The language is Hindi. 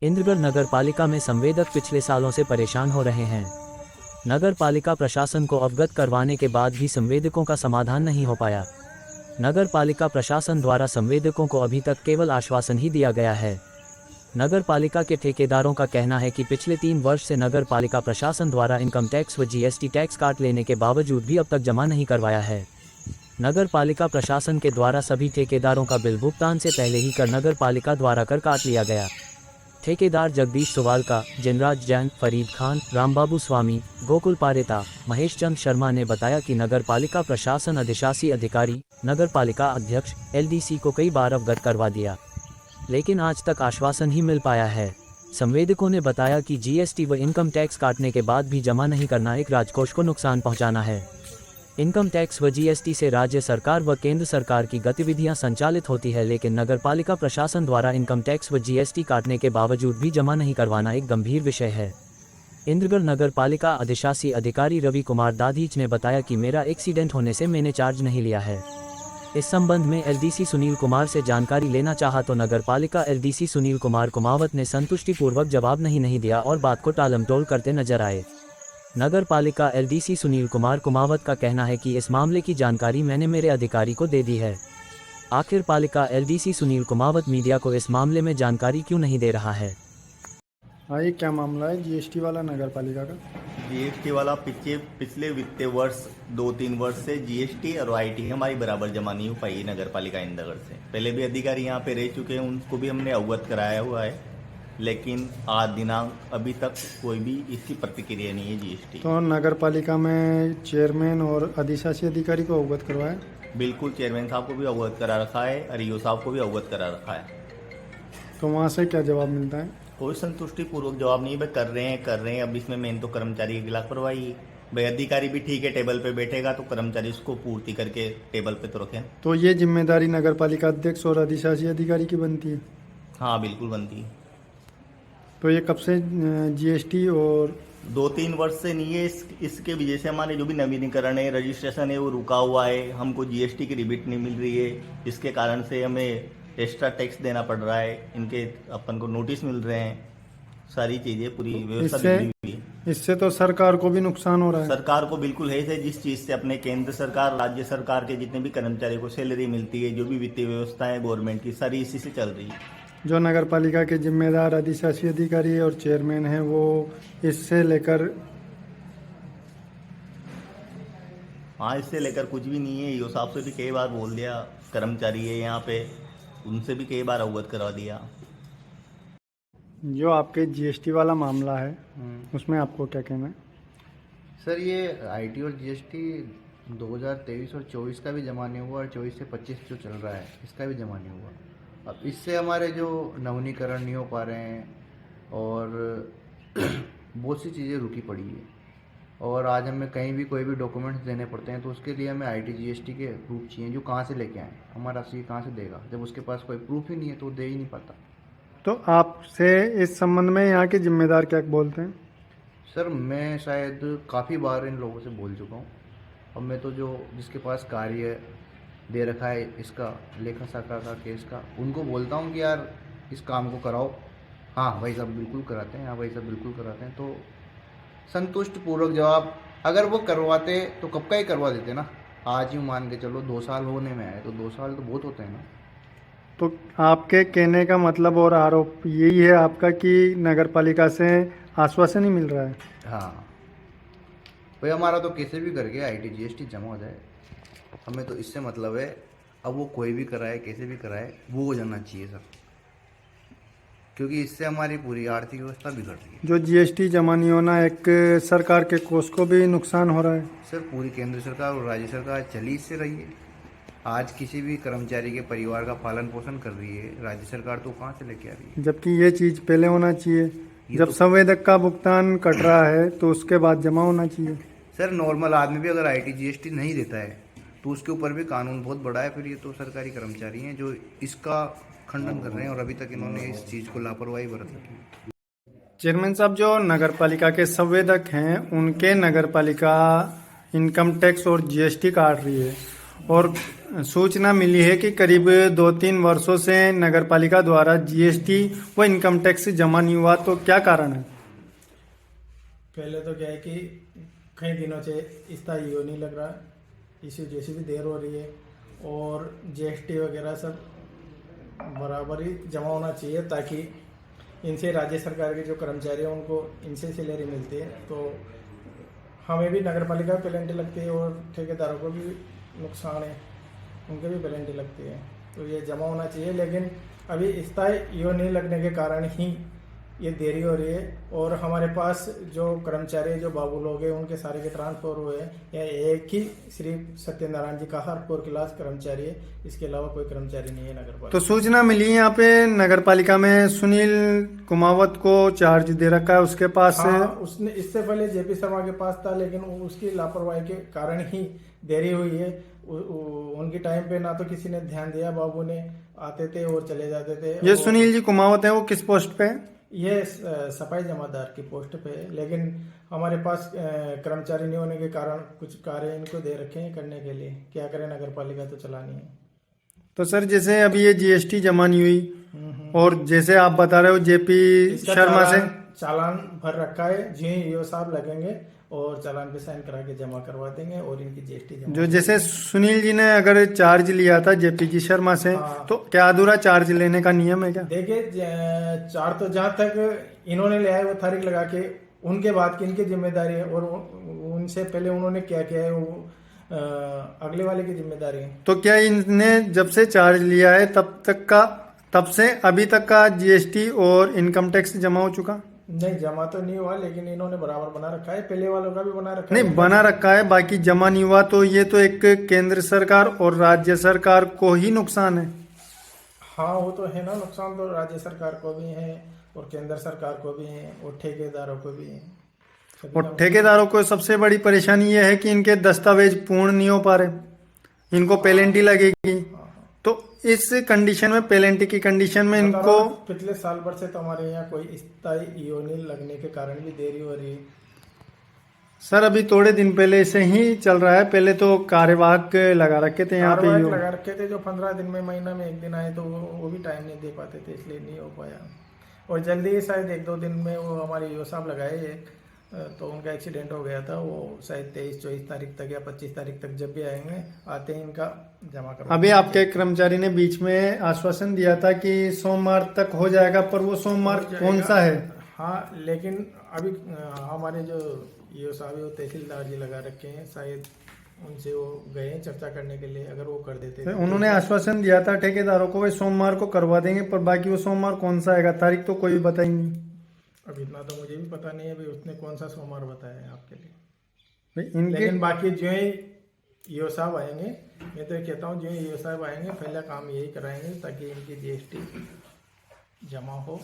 इंद्रगढ़ नगर पालिका में संवेदक पिछले सालों से परेशान हो रहे हैं। नगर पालिका प्रशासन को अवगत करवाने के बाद भी संवेदकों का समाधान नहीं हो पाया। नगर पालिका प्रशासन द्वारा संवेदकों को अभी तक केवल आश्वासन ही दिया गया है। नगर पालिका के ठेकेदारों का कहना है कि पिछले 3 वर्ष से नगर पालिका प्रशासन द्वारा इनकम टैक्स व जीएसटी टैक्स काट लेने के बावजूद भी अब तक जमा नहीं करवाया है। नगर पालिका प्रशासन के द्वारा सभी ठेकेदारों का बिल भुगतान से पहले ही कर नगर पालिका द्वारा कर काट लिया गया। ठेकेदार जगदीश सुवालका, जिनराज जैन, फरीद खान, रामबाबू स्वामी, गोकुल पारेता, महेश चंद शर्मा ने बताया कि नगर पालिका प्रशासन अधिशासी अधिकारी, नगर पालिका अध्यक्ष, एलडीसी को कई बार अवगत करवा दिया, लेकिन आज तक आश्वासन ही मिल पाया है। संवेदकों ने बताया कि जीएसटी व इनकम टैक्स काटने के बाद भी जमा नहीं करना एक राजकोष को नुकसान पहुंचाना है। इनकम टैक्स व जीएसटी से राज्य सरकार व केंद्र सरकार की गतिविधियां संचालित होती है, लेकिन नगर पालिका प्रशासन द्वारा इनकम टैक्स व जीएसटी काटने के बावजूद भी जमा नहीं करवाना एक गंभीर विषय है। इंद्रगढ़ नगर पालिका अधिशासी अधिकारी रवि कुमार दाधीच ने बताया कि मेरा एक्सीडेंट होने से मैंने चार्ज नहीं लिया है। इस संबंध में एलडीसी सुनील कुमार से जानकारी लेना चाहा तो नगर पालिका एलडीसी सुनील कुमार कुमावत ने संतुष्टिपूर्वक जवाब नहीं दिया और बात को टालमटोल करते नजर आए। नगर पालिका एलडीसी सुनील कुमार कुमावत का कहना है कि इस मामले की जानकारी मैंने मेरे अधिकारी को दे दी है। आखिर पालिका एलडीसी सुनील कुमावत मीडिया को इस मामले में जानकारी क्यों नहीं दे रहा है? हाँ, ये क्या मामला है जीएसटी वाला नगर पालिका का? जीएसटी वाला पिछले वित्तीय वर्ष 2-3 वर्ष से जीएसटी और आईटी हमारी बराबर जमा नहीं हो पाई है नगर पालिका इंद्रगढ़ से। पहले भी अधिकारी यहाँ पे रह चुके हैं, उनको भी हमने अवगत कराया हुआ है, लेकिन आज दिनांक अभी तक कोई भी इसकी प्रतिक्रिया नहीं है जीएसटी। तो नगर पालिका में चेयरमैन और अधिशासी अधिकारी को अवगत करवाया? बिल्कुल, चेयरमैन साहब को भी अवगत करा रखा है और ईओ साहब को भी अवगत करा रखा है। तो वहाँ से क्या जवाब मिलता है? कोई संतुष्टिपूर्वक जवाब नहीं, भाई कर रहे हैं। अब इसमें मेन तो कर्मचारी की लापरवाही है। भाई अधिकारी भी ठीक है, टेबल पे बैठेगा तो कर्मचारी उसको पूर्ति करके टेबल पे तो रखें। तो ये जिम्मेदारी नगर पालिका अध्यक्ष और अधिशासी अधिकारी की बनती है? हाँ, बिल्कुल बनती है। तो ये कब से जीएसटी और 2-3 वर्ष से नहीं है। इसके वजह से हमारे जो भी नवीनीकरण है, रजिस्ट्रेशन है, वो रुका हुआ है। हमको जीएसटी की रिबीट नहीं मिल रही है, इसके कारण से हमें एक्स्ट्रा टैक्स देना पड़ रहा है। इनके अपन को नोटिस मिल रहे हैं, सारी चीजें पूरी व्यवस्था बिगड़ी हुई है। इससे तो सरकार को भी नुकसान हो रहा है। सरकार को बिल्कुल है, जिस चीज से अपने केंद्र सरकार, राज्य सरकार के जितने भी कर्मचारी को सैलरी मिलती है, जो भी वित्तीय व्यवस्था है गवर्नमेंट की, सारी इसी से चल रही है। जो नगर पालिका के जिम्मेदार अधिशासी अधिकारी और चेयरमैन हैं वो इससे लेकर कुछ भी नहीं है। ईओ साहब से भी कई बार बोल दिया, कर्मचारी है यहाँ पे, उनसे भी कई बार अवगत करवा दिया। जो आपके जीएसटी वाला मामला है उसमें आपको क्या कहना है? सर, ये आईटी और जीएसटी 2023 और 24 का भी जमा नहीं हुआ और 24 से 25 जो चल रहा है इसका भी जमा नहीं हुआ। अब इससे हमारे जो नवीनीकरण नहीं हो पा रहे हैं और बहुत सी चीज़ें रुकी पड़ी है, और आज हमें कहीं भी कोई भी डॉक्यूमेंट्स देने पड़ते हैं तो उसके लिए हमें आईटी जीएसटी के प्रूफ चाहिए, जो कहाँ से लेके आए। हमारा सी कहाँ से देगा जब उसके पास कोई प्रूफ ही नहीं है, तो दे ही नहीं पाता। तो आपसे इस संबंध में यहाँ के जिम्मेदार क्या बोलते हैं? सर, मैं शायद काफ़ी बार इन लोगों से बोल चुका हूँ। अब मैं तो जिसके पास कार्य दे रखा है इसका, लेखा शाखा का केस का, उनको बोलता हूँ कि यार इस काम को कराओ। हाँ भाई साहब बिल्कुल कराते हैं, हाँ भाई साहब बिल्कुल कराते हैं। तो संतुष्टिपूर्वक जवाब, अगर वो करवाते तो कब का ही करवा देते ना। आज ही मान के चलो 2 साल होने में आए, तो 2 साल तो बहुत होते हैं ना। तो आपके कहने का मतलब और आरोप यही है आपका कि नगर पालिका से आश्वासन ही मिल रहा है? हाँ भाई, हमारा तो कैसे भी करके आईटी जीएसटी जमा हो जाए, हमें तो इससे मतलब है। अब वो कोई भी कराए, कैसे भी कराए, वो हो जाना चाहिए सर, क्योंकि इससे हमारी पूरी आर्थिक व्यवस्था बिगड़ रही है। जो जीएसटी जमा नहीं होना एक सरकार के कोष को भी नुकसान हो रहा है। सर, पूरी केंद्र सरकार और राज्य सरकार चली इससे रही है। आज किसी भी कर्मचारी के परिवार का पालन पोषण कर रही है राज्य सरकार, तो कहाँ से लेके आ रही है? जबकि ये चीज़ पहले होना चाहिए। जब संवेदक का भुगतान कट रहा है तो उसके बाद जमा होना चाहिए। सर, नॉर्मल आदमी भी अगर आईटी जीएसटी नहीं देता है तो उसके ऊपर भी कानून बहुत बड़ा है। फिर ये तो सरकारी कर्मचारी हैं जो इसका खंडन कर रहे हैं, और अभी तक इन्होंने इस चीज़ को लापरवाही बरत रखी है। चेयरमैन साहब, जो नगर पालिका के संवेदक हैं उनके नगर पालिका इनकम टैक्स और जीएसटी काट रही है, और सूचना मिली है कि करीब 2-3 वर्षों से नगर पालिका द्वारा जीएसटी व इनकम टैक्स जमा नहीं हुआ, तो क्या कारण है? पहले तो क्या है कि कई दिनों से इसका ईओ नहीं लग रहा, इसी वजह से भी देर हो रही है। और जीएसटी वगैरह सब बराबर ही जमा होना चाहिए, ताकि इनसे राज्य सरकार के जो कर्मचारी हैं उनको इनसे सैलरी मिलती है, तो हमें भी नगर पालिका में पेनल्टी लगती है और ठेकेदारों को भी नुकसान है, उनके भी पेनल्टी लगती है। तो ये जमा होना चाहिए, लेकिन अभी इसका ईओ नहीं लगने के कारण ही ये देरी हो रही है। और हमारे पास जो कर्मचारी जो बाबू लोग हैं उनके सारे के ट्रांसफर हुए हैं, या एक ही सिर्फ सत्यनारायण जी का हर 4 क्लास कर्मचारी है, इसके अलावा कोई कर्मचारी नहीं है नगर पालिका। तो सूचना मिली यहाँ पे नगर पालिका में सुनील कुमावत को चार्ज दे रखा है उसके पास। हाँ, उसने इससे पहले जेपी शर्मा के पास था, लेकिन उसकी लापरवाही के कारण ही देरी हुई है। उनकी टाइम पे ना तो किसी ने ध्यान दिया, बाबू ने आते थे और चले जाते थे। ये सुनील जी कुमावत है, वो किस पोस्ट पे है? ये सफाई जमादार की पोस्ट पे है, लेकिन हमारे पास कर्मचारी नहीं होने के कारण कुछ कार्य इनको दे रखे हैं करने के लिए। क्या करें, नगर पालिका तो चलानी है। तो सर जैसे अभी ये जीएसटी जमा नहीं हुई और जैसे आप बता रहे हो जेपी इसका शर्मा से चालान भर रखा है, जी ईओ साहब लगेंगे और चालान पे साइन करा के जमा करवा देंगे और इनकी जीएसटी जमा। जो जैसे सुनील जी ने अगर चार्ज लिया था जेपी जी शर्मा से, हाँ। तो क्या अधूरा चार्ज लेने का नियम है क्या? देखिए, चार तो जहाँ तक इन्होंने लिया है वो तारीख लगा के, उनके बाद की इनकी जिम्मेदारी है, और उनसे पहले उन्होंने क्या किया है वो अगले वाले की जिम्मेदारी है। तो क्या इनने जब से चार्ज लिया है तब से अभी तक का जीएसटी और इनकम टैक्स जमा हो चुका? नहीं, जमा तो नहीं हुआ, लेकिन इन्होंने बराबर बना रखा है, पहले वालों का भी बना रखा नहीं, है। बना रखा है, बाकी जमा नहीं हुआ, तो ये तो एक केंद्र सरकार और राज्य सरकार को ही नुकसान है। हाँ, वो तो है ना, नुकसान तो राज्य सरकार को भी है और केंद्र सरकार को भी है और ठेकेदारों को भी है। और ठेकेदारों को सबसे बड़ी परेशानी ये है कि इनके दस्तावेज पूर्ण नहीं हो पा रहे, इनको पेनल्टी लगेगी। तो इस कंडीशन में, पेनल्टी की कंडीशन में इनको पिछले साल भर से तो हमारे यहाँ कोई स्थायी ईओ नहीं लगने के कारण भी देरी हो रही है। सर अभी थोड़े दिन पहले से ही चल रहा है, पहले तो कार्यवाहक लगा रखे थे यहाँ पे कार्यवाहक लगा रखे थे, जो 15 दिन में, महीना में एक दिन आए, तो वो भी टाइम नहीं दे पाते थे, इसलिए नहीं हो पाया। और जल्दी ही शायद 1-2 दिन में वो हमारे ईओ साहब लगाए, तो उनका एक्सीडेंट हो गया था, वो शायद 23-24 तारीख तक या 25 तारीख तक जब भी आएंगे, आते ही इनका जमा करवा। अभी आपके कर्मचारी ने बीच में आश्वासन दिया था कि सोमवार तक हो जाएगा, पर वो सोमवार कौन सा है? हाँ, लेकिन अभी हमारे जो ईओ साहब है वो तहसीलदार जी लगा रखे हैं, शायद उनसे वो गए हैं चर्चा करने के लिए, अगर वो कर देते तो उन्होंने आश्वासन दिया था ठेकेदारों को, वे सोमवार को करवा देंगे, पर बाकी वो सोमवार कौन सा आएगा, तारीख तो कोई बताई नहीं। अब इतना तो मुझे भी पता नहीं है, भाई उसने कौन सा सोमवार बताया है आपके लिए। इनके लेकिन बाकी जो ही ईओ साहब आएंगे, मैं तो ये कहता हूँ जो ही ईओ साहब आएंगे पहला काम यही कराएंगे, ताकि इनकी जीएसटी जमा हो